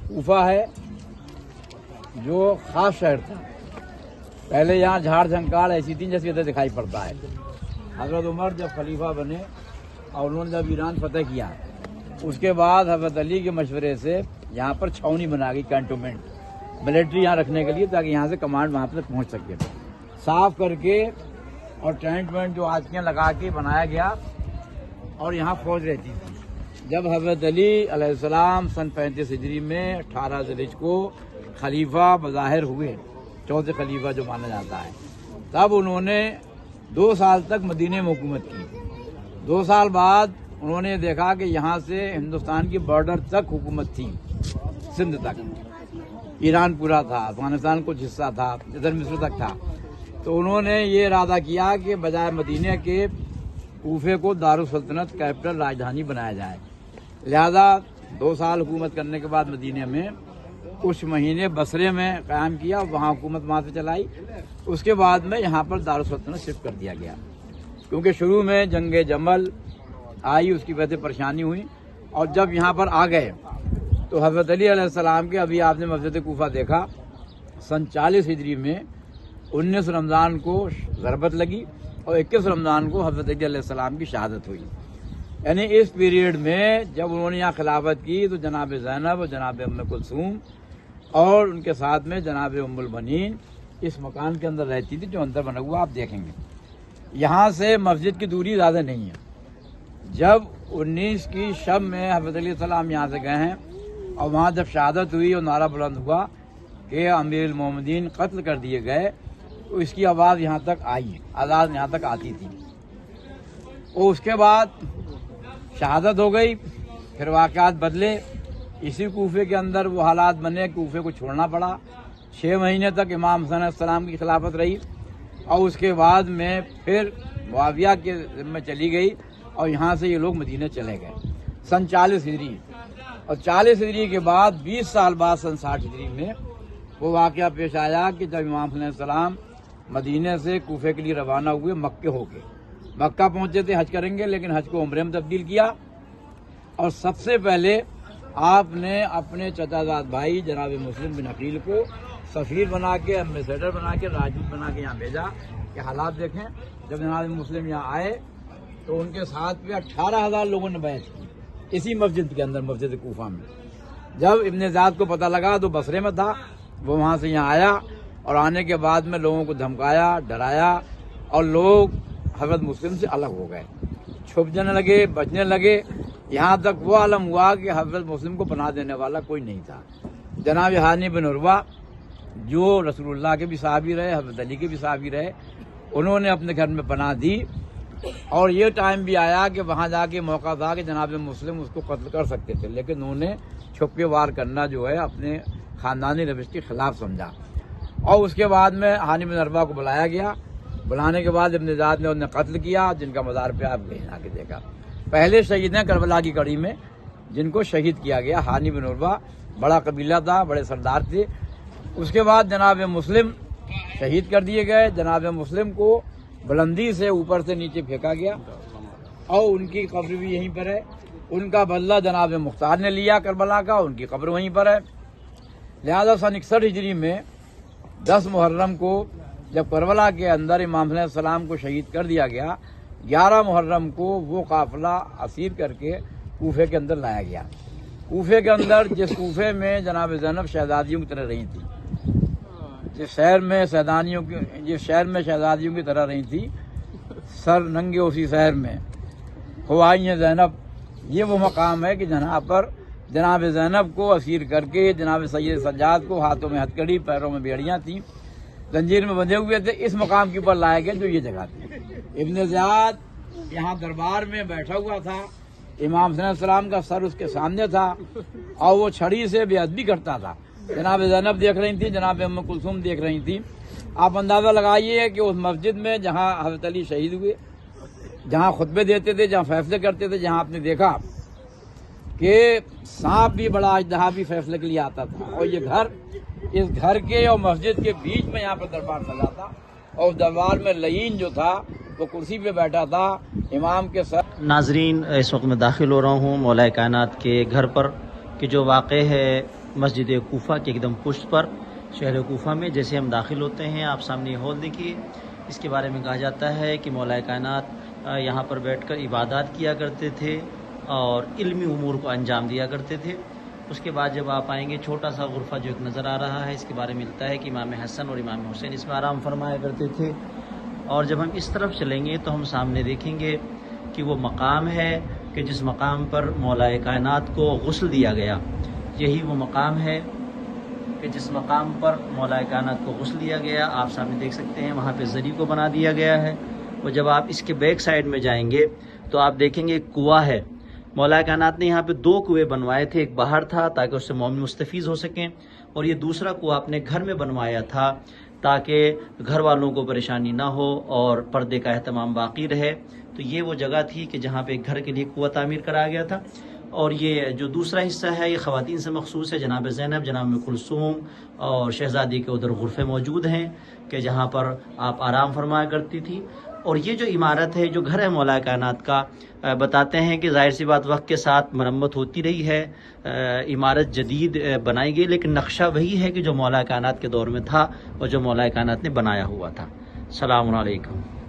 کوفہ ہے جو خاص شہر تھا. پہلے یہاں جھاڑ جھنکار ایسی تھی جیسے ادھر دکھائی پڑتا ہے. حضرت عمر جب خلیفہ بنے اور انہوں نے جب ایران فتح کیا، اس کے بعد حضرت علی کے مشورے سے یہاں پر چھاؤنی بنا گئی، کینٹونمنٹ، ملٹری یہاں رکھنے کے لیے، تاکہ یہاں سے کمانڈ وہاں تک پہنچ سکے. صاف کر کے اور ٹینٹ وینٹ جو آتکیاں لگا کے بنایا گیا اور یہاں فوج رہتی تھی. جب حضرت علی علیہ السلام سن 35 ہجری میں 18 ذوالحج کو خلیفہ بظاہر ہوئے، چوتھے خلیفہ جو مانا جاتا ہے، تب انہوں نے 2 سال تک مدینے میں حکومت کی. 2 سال بعد انہوں نے دیکھا کہ یہاں سے ہندوستان کی بارڈر تک حکومت تھی، سندھ تک، ایران پورا تھا، افغانستان کچھ حصہ تھا، ادھر مصر تک تھا. تو انہوں نے یہ ارادہ کیا کہ بجائے مدینے کے کوفے کو دارالسلطنت کیپٹل راجدھانی بنایا جائے. لہذا 2 سال حکومت کرنے کے بعد مدینے میں کچھ مہینے بصرے میں قیام کیا، وہاں حکومت وہاں سے چلائی. اس کے بعد میں یہاں پر دارالسلطنت شفٹ کر دیا گیا، کیونکہ شروع میں جنگ جمل آئی، اس کی وجہ سے پریشانی ہوئی. اور جب یہاں پر آ گئے تو حضرت علی علیہ السلام کے، ابھی آپ نے مسجد کوفہ دیکھا، سن 40 ہجری میں 19 رمضان کو ضربت لگی اور 21 رمضان کو حضرت علی علیہ السلام کی شہادت ہوئی. یعنی اس پیریڈ میں جب انہوں نے یہاں خلافت کی تو جناب زینب اور جناب ام کلثوم اور ان کے ساتھ میں جناب ام البنین اس مکان کے اندر رہتی تھی، جو اندر بنا ہوا آپ دیکھیں گے. یہاں سے مسجد کی دوری زیادہ نہیں ہے. جب 19 کی شب میں حضرت علیہ السلام یہاں سے گئے ہیں اور وہاں جب شہادت ہوئی اور نعرہ بلند ہوا کہ امیر المومنین قتل کر دیے گئے، تو اس کی آواز یہاں تک آئی، آواز یہاں تک آتی تھی. اور اس کے بعد شہادت ہو گئی، پھر واقعات بدلے. اسی کوفے کے اندر وہ حالات بنے، کوفے کو چھوڑنا پڑا. 6 مہینے تک امام حسن علیہ السلام کی خلافت رہی اور اس کے بعد میں پھر معاویہ کے ذمہ چلی گئی اور یہاں سے یہ لوگ مدینہ چلے گئے سن 40 ہجری. اور 40 ہجری کے بعد 20 سال بعد سن 60 ہجری میں وہ واقعہ پیش آیا کہ جب امام حسن علیہ السلام مدینہ سے کوفے کے لیے روانہ ہوئے مکے ہو کے. مکہ پہنچے تھے حج کریں گے، لیکن حج کو عمرے میں تبدیل کیا. اور سب سے پہلے آپ نے اپنے چچا زاد بھائی جناب مسلم بن عقیل کو سفیر بنا کے، ایمبیسیڈر بنا کے، راجدوت بنا کے یہاں بھیجا کہ حالات دیکھیں. جب جناب مسلم یہاں آئے تو ان کے ساتھ بھی 18,000 لوگوں نے بیعت کی اسی مسجد کے اندر، مسجد کوفہ میں. جب ابن زیاد کو پتہ لگا تو بصرے میں تھا، وہ وہاں سے یہاں آیا اور آنے کے بعد میں لوگوں کو دھمکایا، ڈرایا اور لوگ حضرت مسلم سے الگ ہو گئے، چھپ جانے لگے، بچنے لگے. یہاں تک وہ عالم ہوا کہ حضرت مسلم کو پناہ دینے والا کوئی نہیں تھا. جناب ہانی بن عروہ جو رسول اللہ کے بھی صحابی رہے، حضرت علی کے بھی صحابی رہے، انہوں نے اپنے گھر میں پناہ دی. اور یہ ٹائم بھی آیا کہ وہاں جا کے موقع تھا کہ جناب مسلم اس کو قتل کر سکتے تھے، لیکن انہوں نے چھپ کے وار کرنا جو ہے اپنے خاندانی روش کے خلاف سمجھا. اور اس کے بعد میں ہانی بن عروہ کو بلایا گیا. بلانے کے بعد ابن زیاد نے انہیں قتل کیا، جن کا مزار پہ آپ گئے آ کے دیکھا. پہلے شہید ہیں کربلا کی کڑی میں جن کو شہید کیا گیا. ہانی بن عروہ بڑا قبیلہ تھا، بڑے سردار تھے. اس کے بعد جناب مسلم شہید کر دیے گئے. جناب مسلم کو بلندی سے اوپر سے نیچے پھینکا گیا اور ان کی قبر بھی یہیں پر ہے. ان کا بدلہ جناب مختار نے لیا کربلا کا، ان کی قبر وہیں پر ہے. لہذا سن 61 ہجری میں 10 محرم کو جب کربلا کے اندر امام علیہ السلام کو شہید کر دیا گیا، 11 محرم کو وہ قافلہ اسیر کر کے کوفے کے اندر لایا گیا. کوفے کے اندر جس کوفے میں جناب زینب شہزادیوں کی طرح رہی تھی، جس شہر میں شہزادیوں کی طرح رہی تھی، سر ننگے اسی شہر میں ہوائی زینب. یہ وہ مقام ہے کہ جہاں پر جناب زینب کو اسیر کر کے جناب سید سجاد کو ہاتھوں میں ہتھکڑی، پیروں میں بیڑیاں تھیں، زنجیر میں بندھے ہوئے تھے، اس مقام کے اوپر لائے گئے جو یہ جگہ تھی. ابن زیاد یہاں دربار میں بیٹھا ہوا تھا، امام صلی اللہ علیہ وسلم کا سر اس کے سامنے تھا اور وہ چھڑی سے بے ادبی کرتا تھا. جناب زینب دیکھ رہی تھی، جناب ام کلثوم دیکھ رہی تھی. آپ اندازہ لگائیے کہ اس مسجد میں جہاں حضرت علی شہید ہوئے، جہاں خطبے دیتے تھے، جہاں فیصلے کرتے تھے، جہاں آپ نے دیکھا کہ سانپ بھی بڑا اجدہا بھی فیصلے کے لیے آتا تھا. اور یہ گھر، اس گھر کے اور مسجد کے بیچ میں یہاں پر دربار سجا تھا اور دربار میں لعین جو تھا وہ کرسی پہ بیٹھا تھا امام کے سر. ناظرین، اس وقت میں داخل ہو رہا ہوں مولا کائنات کے گھر پر کہ جو واقع ہے مسجد کوفہ کے ایک دم پشت پر شہر کوفہ میں جیسے ہم داخل ہوتے ہیں، آپ سامنے یہ ہال دیکھیے، اس کے بارے میں کہا جاتا ہے کہ مولا کائنات یہاں پر بیٹھ کر عبادات کیا کرتے تھے اور علمی امور کو انجام دیا کرتے تھے۔ اس کے بعد جب آپ آئیں گے، چھوٹا سا غرفہ جو ایک نظر آ رہا ہے، اس کے بارے میں ملتا ہے کہ امام حسن اور امام حسین اس میں آرام فرمایا کرتے تھے۔ اور جب ہم اس طرف چلیں گے تو ہم سامنے دیکھیں گے کہ وہ مقام ہے کہ جس مقام پر مولا کائنات کو غسل دیا گیا، یہی وہ مقام ہے کہ جس مقام پر مولا کائنات کو غسل دیا گیا۔ آپ سامنے دیکھ سکتے ہیں وہاں پہ زری کو بنا دیا گیا ہے، اور جب آپ اس کے بیک سائیڈ میں جائیں گے تو آپ دیکھیں گے ایک کنواں ہے۔ مولا کائنات نے یہاں پہ 2 کنویں بنوائے تھے، ایک باہر تھا تاکہ اس سے مومن مستفیض ہو سکیں، اور یہ دوسرا کنواں اپنے گھر میں بنوایا تھا تاکہ گھر والوں کو پریشانی نہ ہو اور پردے کا اہتمام باقی رہے۔ تو یہ وہ جگہ تھی کہ جہاں پہ ایک گھر کے لیے کنواں تعمیر کرایا گیا تھا۔ اور یہ جو دوسرا حصہ ہے یہ خواتین سے مخصوص ہے، جناب زینب، جناب ام کلثوم اور شہزادی کے ادھر غرفے موجود ہیں کہ جہاں پر آپ آرام فرمایا کرتی تھی۔ اور یہ جو عمارت ہے، جو گھر ہے مولا کائنات کا، بتاتے ہیں کہ ظاہر سی بات وقت کے ساتھ مرمت ہوتی رہی ہے، عمارت جدید بنائی گئی، لیکن نقشہ وہی ہے کہ جو مولا کائنات کے دور میں تھا اور جو مولا کائنات نے بنایا ہوا تھا۔ السلام علیکم۔